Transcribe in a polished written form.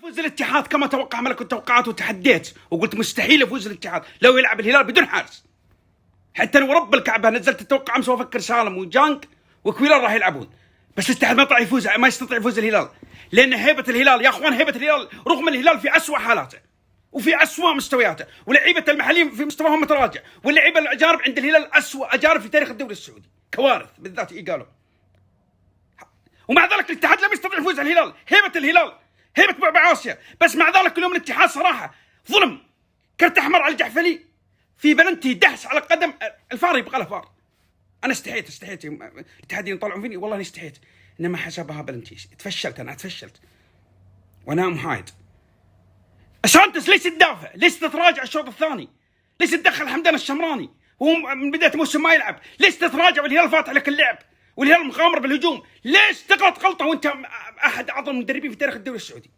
يفوز الاتحاد كما توقع ملك التوقعات، وتحديت وقلت مستحيل يفوز الاتحاد لو يلعب الهلال بدون حارس. حتى انا ورب الكعبه نزلت التوقع امس وافكر سالم وجانك وكويلر راح يلعبون، بس الاتحاد ما يستطيع يفوز الهلال، لان هيبه الهلال يا اخوان، هيبه الهلال رغم الهلال في اسوء حالاته وفي اسوء مستوياته، ولعيبه المحليين في مستواهم متراجع، واللعيبه الاجانب عند الهلال اسوء اجانب في تاريخ الدوري السعودي، كوارث بالذات قالوا. ومع ذلك الاتحاد لم يستطيع يفوز على الهلال. هيبه الهلال هيبه بعبع اسيا، بس مع ذلك اليوم الاتحاد صراحه ظلم. كرت احمر على الجحفلي في بلنتي، دهس على قدم الفار، يبغى له فار. انا استحيت الاتحادين يطلعون فيني، والله اني استحيت، انما حسبها بلنتي. تفشلت وانا محايد. سانتوس ليش تدافع؟ ليش تتراجع الشوط الثاني؟ ليش تدخل حمدان الشمراني وهو من بدايه الموسم ما يلعب؟ ليش تتراجع والهلال فاتح لك اللعب والهلال مغامر بالهجوم؟ ليش تغلط غلطه وانت احد اعظم المدربين في تاريخ الدوري السعودي؟